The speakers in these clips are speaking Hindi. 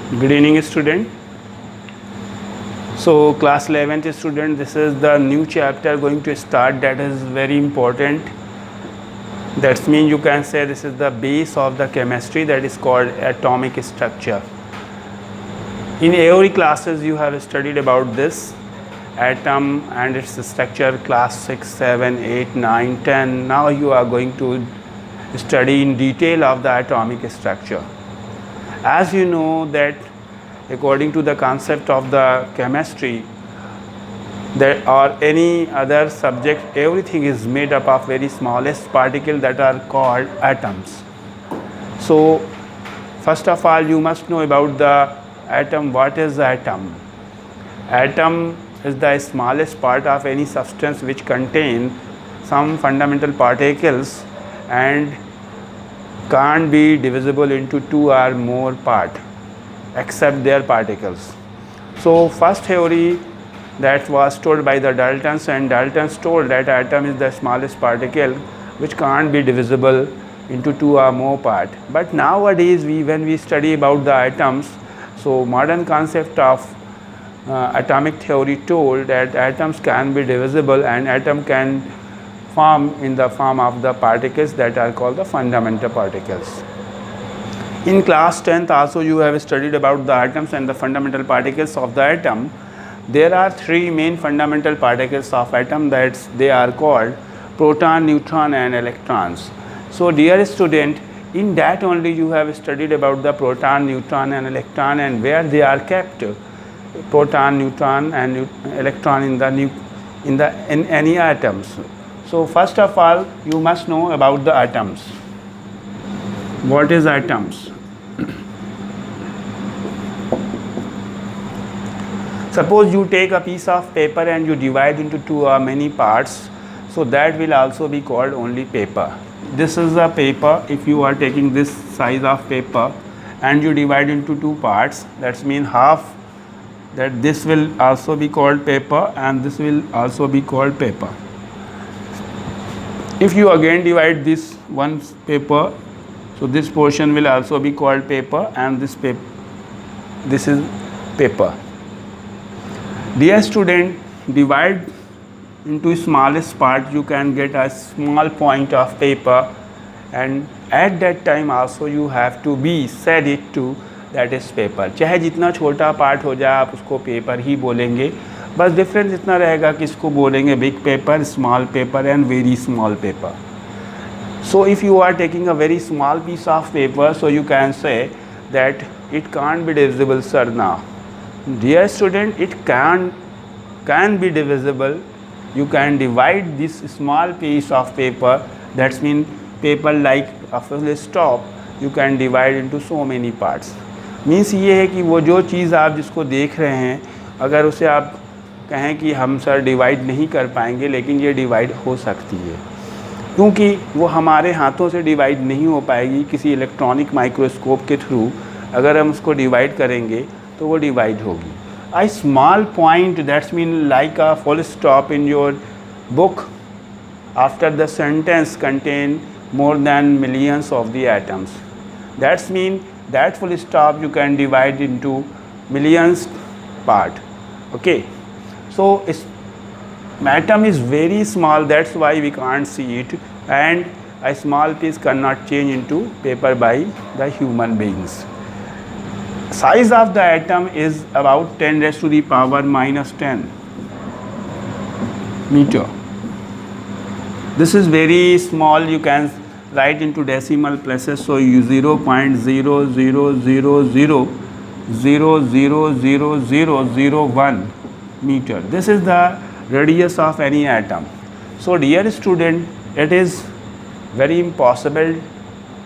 Good evening, student. So, class 11th student, this is the new chapter going to start. That is very important. That means you can say this is the base of the chemistry, that is called atomic structure. In every classes you have studied about this atom and its structure, class 6, 7, 8, 9, 10. Now you are going to study in detail of the atomic structure. As you know that according to the concept of the chemistry, there or any other subject, everything is made up of very smallest particles that are called atoms. So first of all you must know about the atom. What is the atom? Atom is the smallest part of any substance which contain some fundamental particles and can't be divisible into two or more parts except their particles. So first theory that was told by the Daltons, and Daltons told that atom is the smallest particle which can't be divisible into two or more parts. But nowadays when we study about the atoms, so modern concept of atomic theory told that atoms can be divisible and atom can form in the form of the particles that are called the fundamental particles. In class 10th also you have studied about the atoms and the fundamental particles of the atom. There are three main fundamental particles of atom, that they are called proton, neutron and electrons. So dear student, in that only you have studied about the proton, neutron and electron and where they are kept. Proton, neutron and electron in any atoms. So first of all you must know about the atoms. What is atoms? Suppose you take a piece of paper and you divide into two or many parts, so that will also be called only paper. This is a paper. If you are taking this size of paper and you divide into two parts, that means half, that this will also be called paper and this will also be called paper. If you again divide this one paper, so this portion will also be called paper and this is paper. Dear student, divide into smallest part, you can get a small point of paper, and at that time also you have to be said it to that is paper. चाहे जितना छोटा पार्ट हो जाए आप उसको पेपर ही बोलेंगे, बस डिफरेंस इतना रहेगा कि इसको बोलेंगे big paper, small paper and very small paper. So if you are taking a very small piece of paper, so you can say that it can't be divisible, sir. Now dear student, it can be divisible. You can divide this small piece of paper, that means paper like a full stop, you can divide into so many parts. Means ये है कि वो जो चीज़ आप जिसको देख रहे हैं, अगर उसे आप कहें कि हम सर डिवाइड नहीं कर पाएंगे, लेकिन ये डिवाइड हो सकती है, क्योंकि वो हमारे हाथों से डिवाइड नहीं हो पाएगी. किसी इलेक्ट्रॉनिक माइक्रोस्कोप के थ्रू अगर हम उसको डिवाइड करेंगे तो वो डिवाइड होगी. A small point, that's mean like a full stop in your book after the sentence contain more than millions of the atoms. That's mean that full stop you can divide into millions part. Okay, so atom is very small, that's why we can't see it, and a small piece cannot change into paper by the human beings. Size of the atom is about 10 raised to the power minus 10 meter. This is very small, you can write into decimal places, so you 0.000000001 meter. This is the radius of any atom. So dear student, it is very impossible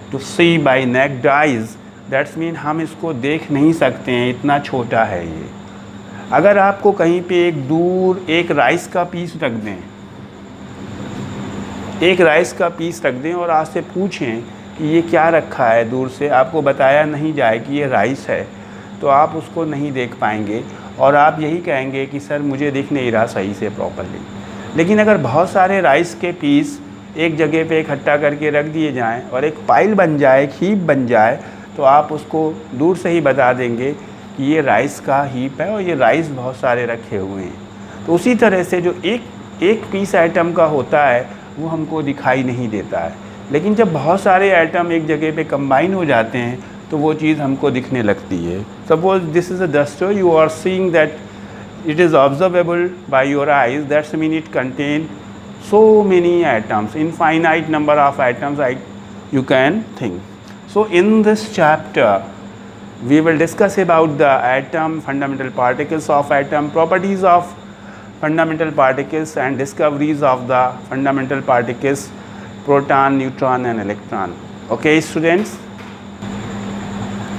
to see by naked eyes. That's mean हम इसको देख नहीं सकते हैं, इतना छोटा है ये. अगर आपको कहीं पे एक दूर एक राइस का पीस रख दें, एक राइस का पीस रख दें और आपसे पूछें कि ये क्या रखा है, दूर से आपको बताया नहीं जाए कि ये राइस है, तो आप उसको नहीं देख पाएंगे और आप यही कहेंगे कि सर मुझे दिख नहीं रहा सही से प्रॉपरली. लेकिन अगर बहुत सारे राइस के पीस एक जगह पे इकट्ठा करके रख दिए जाएं और एक पाइल बन जाए, एक हीप बन जाए, तो आप उसको दूर से ही बता देंगे कि ये राइस का हीप है और ये राइस बहुत सारे रखे हुए हैं। तो उसी तरह से जो एक पीस एटम का होता है वो हमको दिखाई नहीं देता है, लेकिन जब बहुत सारे एटम एक जगह पे कंबाइन हो जाते हैं तो वो चीज़ हमको दिखने लगती है। Suppose this is a duster, you are seeing that it is observable by your eyes, that means it contain so many atoms, infinite number of atoms you can think. So in this chapter we will discuss about the atom, fundamental particles of atom, properties of fundamental particles and discoveries of the fundamental particles, proton, neutron and electron. Okay students?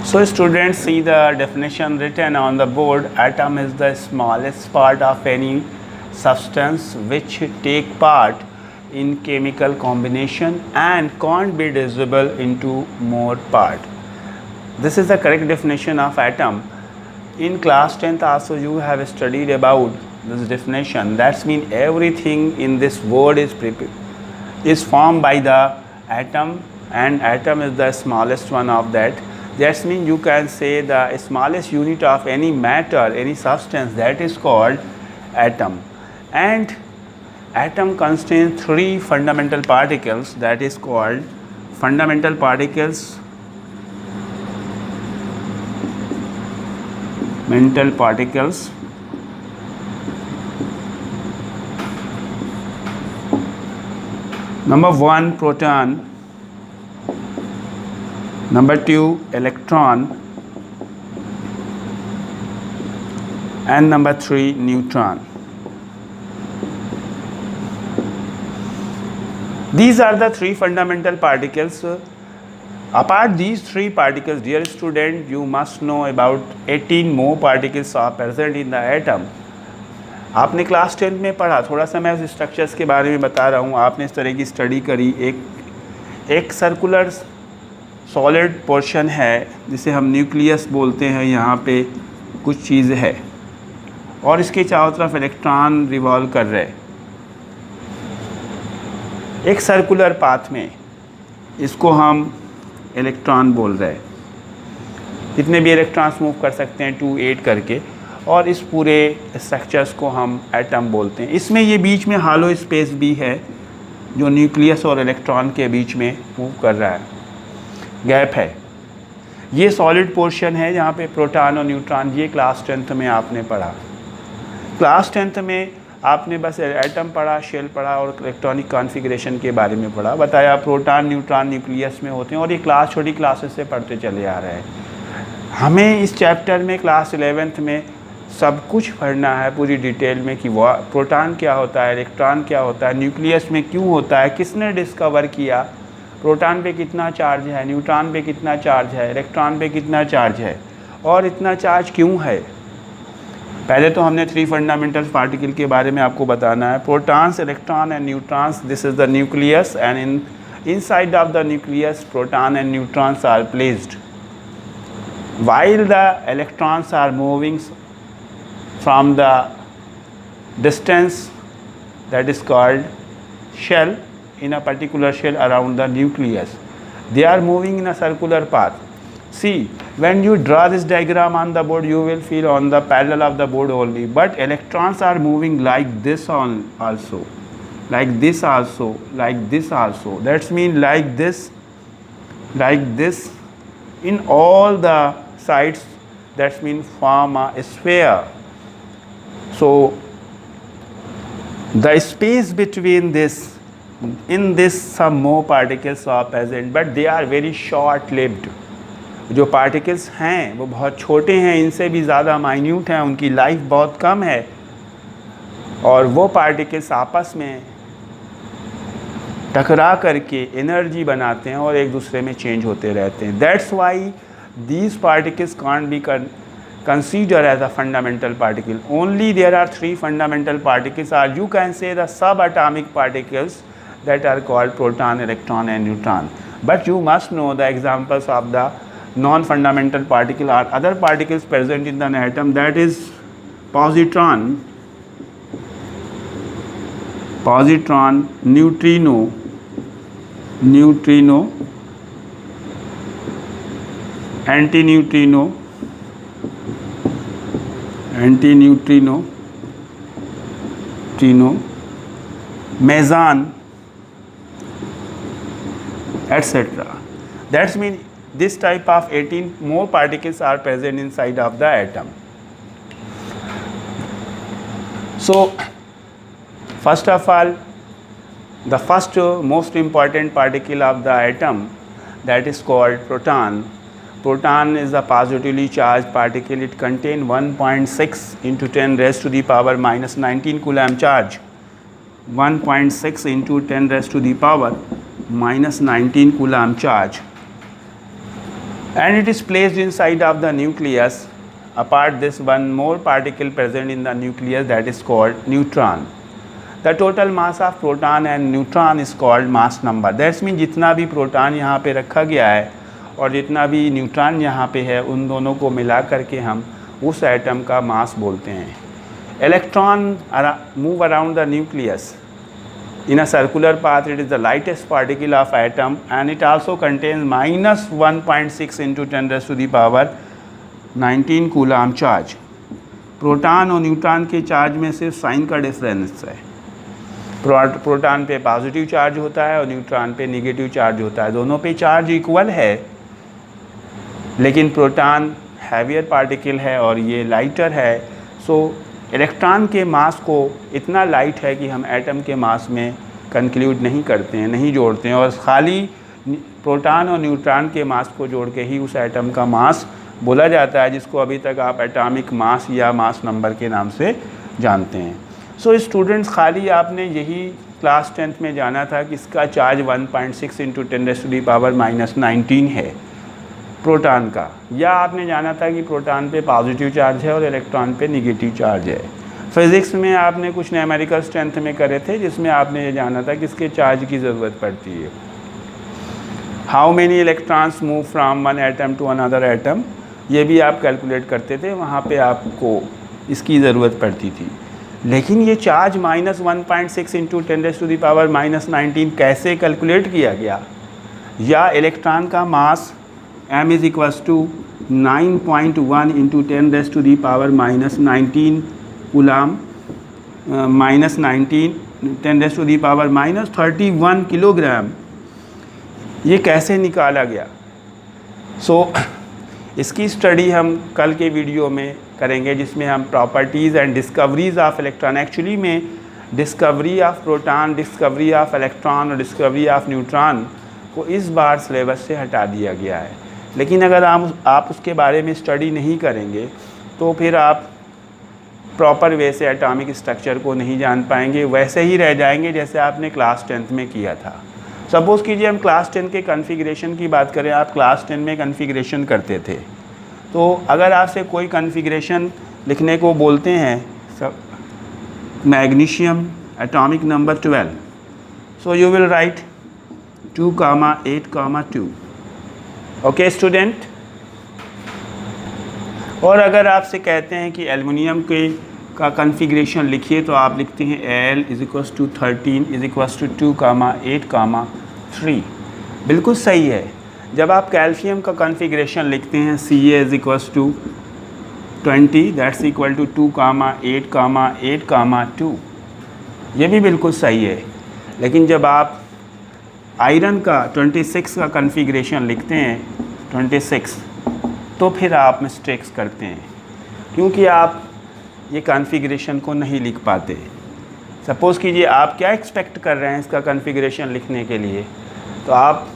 So students, see the definition written on the board. Atom is the smallest part of any substance which take part in chemical combination and can't be divisible into more part. This is the correct definition of atom. In class 10th also you have studied about this definition. That means everything in this world is formed by the atom, and atom is the smallest one of that. That means you can say the smallest unit of any matter, any substance, that is called atom. And atom contains three fundamental particles, that is called fundamental particles, mental particles, number 1 proton, number 2 electron, and number 3 neutron. These are the three fundamental particles. Apart these three particles, dear student, you must know about 18 more particles are present in the atom. आपने क्लास 10 में पढ़ा, थोड़ा सा मैं उस स्ट्रक्चर्स के बारे में बता रहा हूँ, आपने इस तरह की स्टडी करी। एक सर्कुलर सॉलिड पोर्शन है जिसे हम न्यूक्लियस बोलते हैं, यहाँ पे कुछ चीज़ है और इसके चारों तरफ इलेक्ट्रॉन रिवॉल्व कर रहे हैं एक सर्कुलर पाथ में, इसको हम इलेक्ट्रॉन बोल रहे हैं। कितने भी इलेक्ट्रॉन्स मूव कर सकते हैं 2 8 करके, और इस पूरे स्ट्रक्चर्स को हम एटम बोलते हैं। इसमें ये बीच में हालो स्पेस भी है जो न्यूक्लियस और इलेक्ट्रॉन के बीच में मूव कर रहा है, गैप है। ये सॉलिड पोर्शन है जहाँ पे प्रोटॉन और न्यूट्रॉन, ये क्लास 10th में आपने पढ़ा। क्लास 10th में आपने बस एटम पढ़ा, शेल पढ़ा और इलेक्ट्रॉनिक कॉन्फ़िगरेशन के बारे में पढ़ा, बताया प्रोटॉन न्यूट्रॉन न्यूक्लियस में होते हैं, और ये क्लास छोटी क्लासेस से पढ़ते चले आ रहे हैं। हमें इस चैप्टर में क्लास 11th में सब कुछ पढ़ना है पूरी डिटेल में कि वो प्रोटॉन क्या होता है, इलेक्ट्रॉन क्या होता है, न्यूक्लियस में क्यों होता है, किसने डिस्कवर किया, प्रोटॉन पे कितना चार्ज है, न्यूट्रॉन पे कितना चार्ज है, इलेक्ट्रॉन पे कितना चार्ज है, और इतना चार्ज क्यों है। पहले तो हमने 3 फंडामेंटल पार्टिकल के बारे में आपको बताना है, protons, electron and neutrons. This is the nucleus, and inside of the nucleus proton and neutrons are placed, while the electrons are moving from the distance that is called shell, in a particular shell around the nucleus. They are moving in a circular path. See, when you draw this diagram on the board, you will feel on the parallel of the board only, but electrons are moving like this also, like this also, like this also. That's mean like this, in all the sides. That's mean form a sphere. So the space between this, in this some more particles are present, but they are very short lived. जो पार्टिकल्स हैं वो बहुत छोटे हैं, इनसे भी ज़्यादा माइन्यूट हैं, उनकी लाइफ बहुत कम है, और वो पार्टिकल्स आपस में टकरा करके एनर्जी बनाते हैं और एक दूसरे में चेंज होते रहते हैं। That's why these particles can't be considered as a fundamental particle. Only there are 3 fundamental particles, or you can say the subatomic particles, that are called proton, electron and neutron. But you must know the examples of the non-fundamental particle or other particles present in the atom, that is positron, neutrino, antineutrino, anti neutrino, ट्रिनो, meson, etc. That means this type of 18 more particles are present inside of the atom. So first of all, the first most important particle of the atom, that is called proton. Proton is a positively charged particle. It contains 1.6 into 10 raised to the power minus 19 coulomb charge. 1.6 into 10 raised to the power minus 19 coulomb charge, and it is placed inside of the nucleus. Apart this, one more particle present in the nucleus, that is called neutron. The total mass of proton and neutron is called mass number. That means जितना भी प्रोटॉन यहाँ पे रखा गया है और जितना भी न्यूट्रॉन यहाँ पे है, उन दोनों को मिला करके हम उस एटम का मास बोलते हैं. Electron move around the nucleus in a circular path. It is the lightest particle of atom, and it also contains minus 1.6 into 10 raised to the power 19 coulomb charge. Proton और न्यूट्रॉन के चार्ज में सिर्फ साइन का डिफरेंस है. प्रोटॉन पे पॉजिटिव चार्ज होता है और न्यूट्रॉन पे नेगेटिव चार्ज होता है. दोनों पे चार्ज इक्वल है, लेकिन प्रोटॉन हैवियर पार्टिकल है और ये लाइटर है. सो इलेक्ट्रॉन के मास को इतना लाइट है कि हम एटम के मास में कंक्लूड नहीं करते हैं, नहीं जोड़ते हैं, और खाली प्रोटॉन और न्यूट्रॉन के मास को जोड़ के ही उस एटम का मास बोला जाता है, जिसको अभी तक आप एटॉमिक मास या मास नंबर के नाम से जानते हैं. सो स्टूडेंट्स, खाली आपने यही क्लास 10th में जाना था कि इसका charge 1.6 into 10 raise to the power minus 19 है प्रोटॉन का, या आपने जाना था कि प्रोटॉन पे पॉजिटिव चार्ज है और इलेक्ट्रॉन पे नेगेटिव चार्ज है. फिज़िक्स में आपने कुछ न्यूमेरिकल्स 10th में करे थे, जिसमें आपने ये जाना था कि इसके चार्ज की ज़रूरत पड़ती है. How many electrons move from one atom to another atom, ये भी आप कैलकुलेट करते थे, वहाँ पे आपको इसकी ज़रूरत पड़ती थी. लेकिन ये charge minus 1.6 into 10 raise to the power minus 19 कैसे कैलकुलेट किया गया? या इलेक्ट्रॉन का mass m is equals to 9.1 into 10 raised to the power minus 19 coulomb, minus 19 10 raised to the power minus 31 kilogram. ये कैसे निकाला गया? इसकी स्टडी हम कल के वीडियो में करेंगे, जिसमें हम properties and discoveries of electron, actually में discovery of proton, discovery of electron और डिस्कवरी ऑफ न्यूट्रॉन को इस बार सिलेबस से हटा दिया गया है. लेकिन अगर आप उसके बारे में स्टडी नहीं करेंगे तो फिर आप प्रॉपर वे से एटॉमिक स्ट्रक्चर को नहीं जान पाएंगे, वैसे ही रह जाएंगे जैसे आपने क्लास 10th में किया था. सपोज़ कीजिए हम क्लास 10 के कॉन्फ़िगरेशन की बात करें, आप क्लास 10 में कॉन्फ़िगरेशन करते थे, तो अगर आपसे कोई कॉन्फ़िगरेशन लिखने को बोलते हैं, magnesium atomic number 12, so you will write 2,8,2. Okay student. और अगर आपसे कहते हैं कि एल्युमिनियम के का कॉन्फ़िगरेशन लिखिए, तो आप लिखते हैं Al is equals to 13 is equals to 2,8,3. बिल्कुल सही है. जब आप कैल्शियम का कॉन्फ़िगरेशन लिखते हैं Ca is equals to 20, that's equal to 2,8,8,2. ये भी बिल्कुल सही है. लेकिन जब आप आयरन का 26 का कॉन्फ़िगरेशन लिखते हैं 26, तो फिर आप मिस्टेक्स करते हैं, क्योंकि आप ये कॉन्फ़िगरेशन को नहीं लिख पाते. सपोज़ कीजिए आप क्या एक्सपेक्ट कर रहे हैं इसका कॉन्फ़िगरेशन लिखने के लिए, तो आप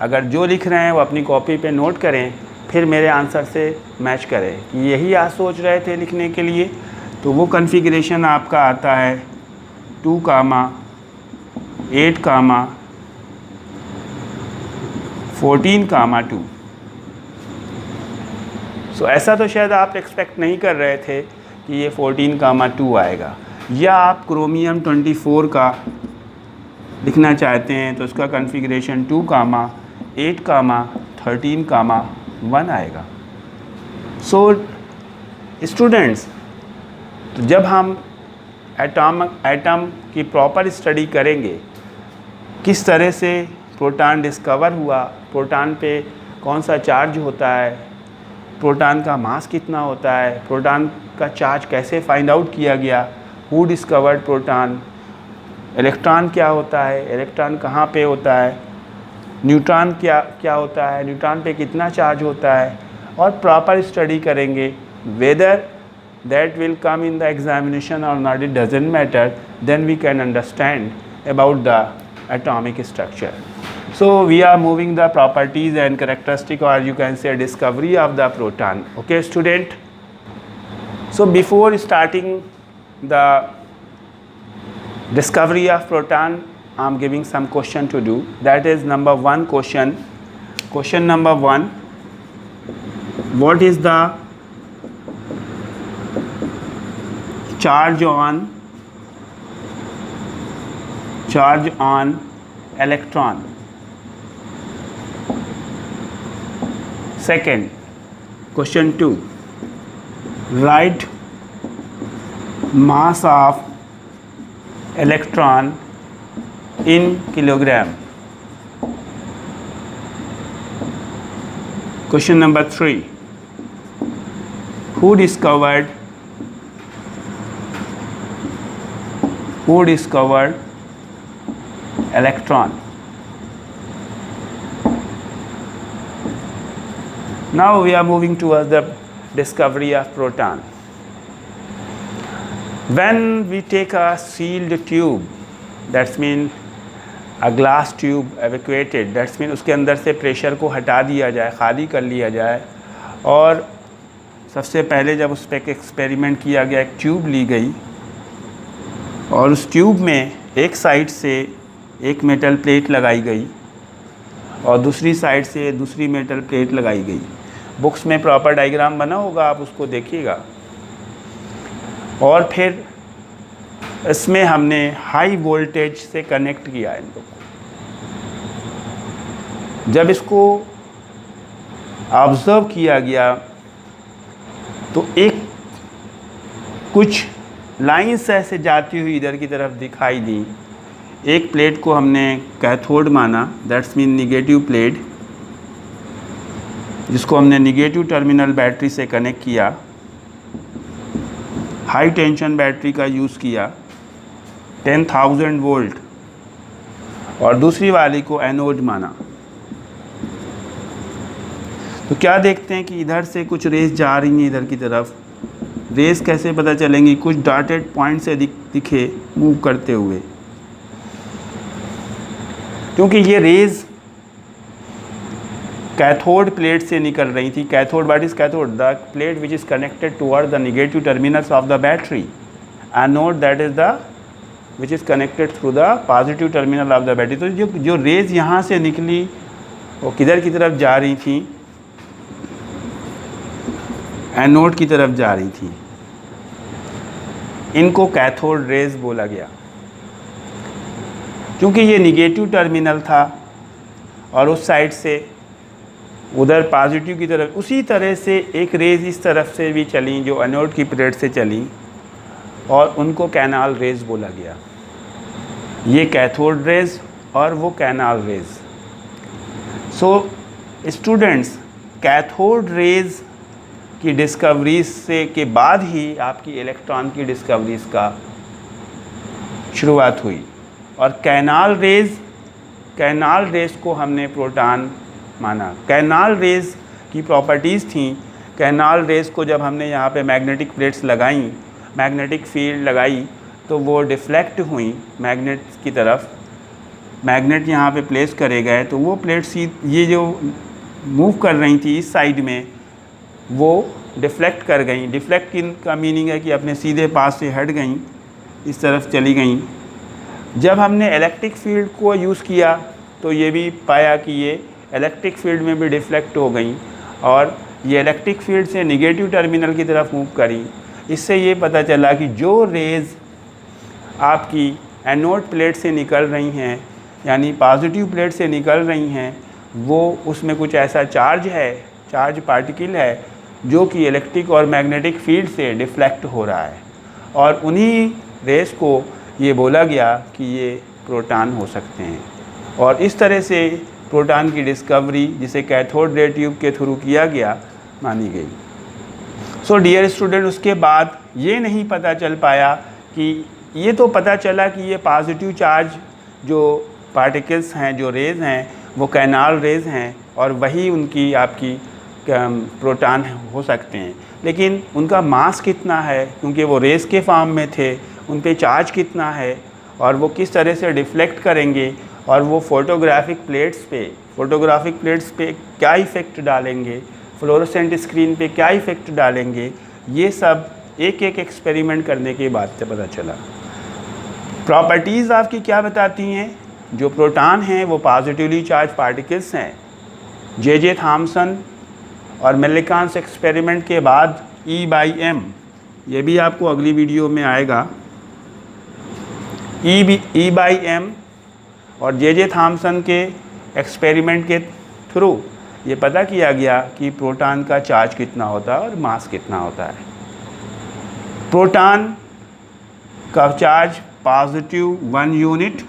अगर जो लिख रहे हैं वो अपनी कॉपी पे नोट करें, फिर मेरे आंसर से मैच करें कि यही आप सोच रहे थे लिखने के लिए. तो वो कॉन्फ़िगरेशन आपका आता है 2,8,14,2. सो ऐसा तो शायद आप एक्सपेक्ट नहीं कर रहे थे कि ये 14,2 आएगा. या आप क्रोमियम 24 का लिखना चाहते हैं, तो उसका कॉन्फ़िगरेशन 2,8,13,1 आएगा. सो स्टूडेंट्स, तो जब हम एटम की प्रॉपर स्टडी करेंगे, किस तरह से प्रोटॉन डिस्कवर हुआ, प्रोटॉन पे कौन सा चार्ज होता है, प्रोटॉन का मास कितना होता है, प्रोटॉन का चार्ज कैसे फाइंड आउट किया गया, हु डिस्कवर्ड प्रोटॉन, इलेक्ट्रॉन क्या होता है, इलेक्ट्रॉन कहाँ पे होता है, न्यूट्रॉन क्या होता है, न्यूट्रॉन पे कितना चार्ज होता है, और प्रॉपर स्टडी करेंगे. Whether that will come in the examination or not, it doesn't matter, then we can understand about the atomic structure. So we are moving the properties and characteristic, or you can say discovery of the proton. Okay student, so before starting the discovery of proton, I am giving some question to do. That is number one question number one, what is the charge on electron. Second, question 2, write mass of electron in kilogram. Question number 3, who discovered electron. Now we are moving towards the discovery of proton. When we take a sealed tube, that's mean a glass tube evacuated, that's mean उसके अंदर से प्रेशर को हटा दिया जाए, खाली कर लिया जाए, और सबसे पहले जब उस पर एक एक्सपेरिमेंट किया गया, एक ट्यूब ली गई और उस ट्यूब में एक साइड से एक मेटल प्लेट लगाई गई और दूसरी साइड से दूसरी मेटल प्लेट लगाई गई. बुक्स में प्रॉपर डायग्राम बना होगा, आप उसको देखिएगा. और फिर इसमें हमने हाई वोल्टेज से कनेक्ट किया इन लोगों को. जब इसको ऑब्ज़र्व किया गया तो एक कुछ लाइंस ऐसे जाती हुई इधर की तरफ दिखाई दी. एक प्लेट को हमने कैथोड माना, दैट्स मीन निगेटिव प्लेट, जिसको हमने निगेटिव टर्मिनल बैटरी से कनेक्ट किया, हाई टेंशन बैटरी का यूज़ किया 10,000 वोल्ट, और दूसरी वाली को एनोड माना. तो क्या देखते हैं कि इधर से कुछ रेस जा रही हैं इधर की तरफ. रेस कैसे पता चलेंगी, कुछ डॉटेड पॉइंट से दिखे मूव करते हुए, क्योंकि ये रेज कैथोड प्लेट से निकल रही थी. Cathode, what is cathode? The plate which is connected toward the negative terminals of the battery. Anode that is the which is connected through the positive terminal of the battery. तो जो रेज यहाँ से निकली वो किधर की तरफ जा रही थी, एनोड की तरफ जा रही थी. इनको कैथोड रेज बोला गया, क्योंकि ये निगेटिव टर्मिनल था और उस साइड से उधर पॉजिटिव की तरफ. उसी तरह से एक रेज इस तरफ से भी चली जो एनोड की प्लेट से चली, और उनको कैनाल रेज बोला गया. ये कैथोड रेज और वो canal raise. So students, cathode rays की डिस्कवरीज से के बाद ही आपकी इलेक्ट्रॉन की डिस्कवरीज का शुरुआत हुई. और कैनाल रेज को हमने प्रोटॉन माना. कैनाल रेज की प्रॉपर्टीज़ थी. कैनाल रेज को जब हमने यहाँ पे मैग्नेटिक प्लेट्स लगाई, मैग्नेटिक फील्ड लगाई, तो वो डिफ्लेक्ट हुई मैग्नेट की तरफ. मैग्नेट यहाँ पे प्लेस करे गए तो वो प्लेट्स ये जो मूव कर रही थी इस साइड में, वो डिफ्लेक्ट कर गई. डिफ्लेक्ट का मीनिंग है कि अपने सीधे पास से हट गई, इस तरफ चली गई. जब हमने इलेक्ट्रिक फील्ड को यूज़ किया तो ये भी पाया कि ये इलेक्ट्रिक फील्ड में भी डिफ्लेक्ट हो गई और ये इलेक्ट्रिक फील्ड से नेगेटिव टर्मिनल की तरफ मूव करी. इससे ये पता चला कि जो रेज़ आपकी एनोड प्लेट से निकल रही हैं, यानी पॉजिटिव प्लेट से निकल रही हैं, वो उसमें कुछ ऐसा चार्ज पार्टिकल है जो कि इलेक्ट्रिक और मैग्नेटिक फील्ड से डिफ्लेक्ट हो रहा है. और उन्हीं रेस को ये बोला गया कि ये प्रोटॉन हो सकते हैं. और इस तरह से प्रोटॉन की डिस्कवरी, जिसे कैथोड रे ट्यूब के थ्रू किया गया, मानी गई। सो डियर स्टूडेंट, उसके बाद ये नहीं पता चल पाया कि ये तो पता चला कि ये पॉजिटिव चार्ज जो पार्टिकल्स हैं, जो रेज़ हैं, वो कैनाल रेज़ हैं और वही उनकी आपकी प्रोटॉन हो सकते हैं, लेकिन उनका मास कितना है, क्योंकि वो रेज़ के फॉर्म में थे, उन पे चार्ज कितना है और वो किस तरह से डिफ्लेक्ट करेंगे और वो फोटोग्राफिक प्लेट्स पे क्या इफ़ेक्ट डालेंगे, फ्लोरोसेंट स्क्रीन पे क्या इफ़ेक्ट डालेंगे, ये सब एक एक एक्सपेरिमेंट करने के बाद से पता चला। प्रॉपर्टीज़ आपकी क्या बताती हैं? जो प्रोटॉन हैं वो पॉजिटिवली चार्ज पार्टिकल्स हैं। जे थॉम्सन और मिलिकान्स एक्सपेरिमेंट के बाद E/m, ये भी आपको अगली वीडियो में आएगा, E/m और जे थॉम्सन के एक्सपेरिमेंट के थ्रू ये पता किया गया कि प्रोटॉन का चार्ज कितना होता है और मास कितना होता है। प्रोटॉन का चार्ज पॉजिटिव 1 यूनिट,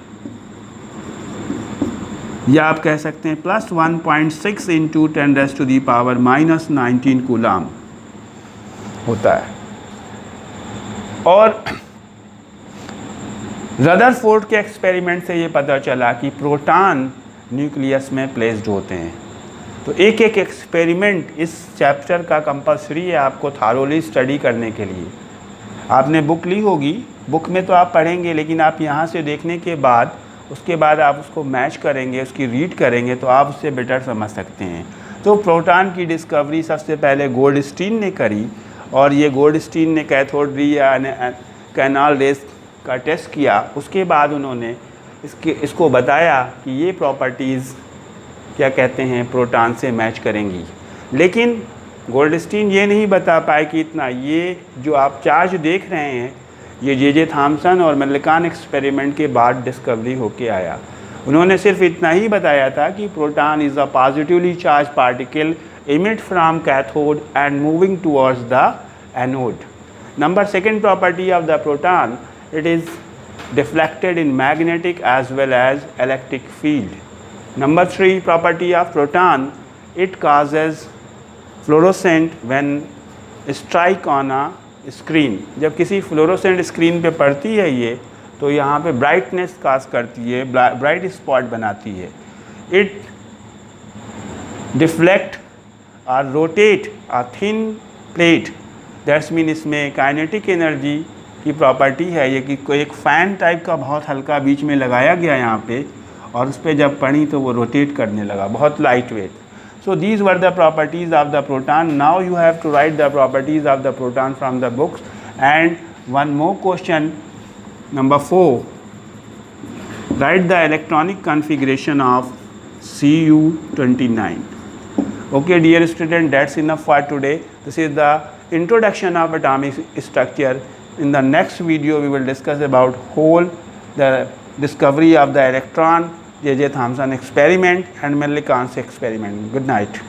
या आप कह सकते हैं प्लस 1.6 इंटू 10⁻⁻19 कूलाम होता है। और रदरफोर्ड के एक्सपेरिमेंट से ये पता चला कि प्रोटॉन न्यूक्लियस में प्लेस्ड होते हैं। तो एक एक एक्सपेरिमेंट इस चैप्टर का कंपलसरी है आपको थारोली स्टडी करने के लिए। आपने बुक ली होगी, बुक में तो आप पढ़ेंगे, लेकिन आप यहाँ से देखने के बाद उसके बाद आप उसको मैच करेंगे, उसकी रीड करेंगे तो आप उससे बेटर समझ सकते हैं। तो प्रोटॉन की डिस्कवरी सबसे पहले गोल्डस्टीन ने करी और ये गोल्डस्टीन ने कैथोड रे या कैनाल रेस का टेस्ट किया। उसके बाद उन्होंने इसको बताया कि ये प्रॉपर्टीज़ क्या कहते हैं प्रोटॉन से मैच करेंगी, लेकिन गोल्डस्टीन ये नहीं बता पाए कि इतना, ये जो आप चार्ज देख रहे हैं ये जे थॉम्सन और मिलिकान एक्सपेरिमेंट के बाद डिस्कवरी होके आया। उन्होंने सिर्फ इतना ही बताया था कि proton is a positively charge particle emit from cathode and moving towards the anode. Number second property of the proton, it is deflected in magnetic as well as electric field. Number three property of proton, it causes fluorescent when strike on a screen. जब किसी फ्लोरोसेंट स्क्रीन पे पड़ती है ये, तो यहाँ पे ब्राइटनेस काज करती है, ब्राइट स्पॉट बनाती है। इट डिफ्लेक्ट और rotate a thin plate, that's mean इसमें काइनेटिक एनर्जी की प्रॉपर्टी है ये कि कोई एक फ़ैन टाइप का बहुत हल्का बीच में लगाया गया यहाँ पे, और उस पर जब पड़ी तो वो रोटेट करने लगा, बहुत light weight. So these were the properties of the proton. Now you have to write the properties of the proton from the books. And one more question, number 4. Write the electronic configuration of Cu29. Okay, dear student, that's enough for today. This is the introduction of atomic structure. In the next video, we will discuss about the discovery of the electron, J. Thomson experiment and Millikan's experiment. Good night.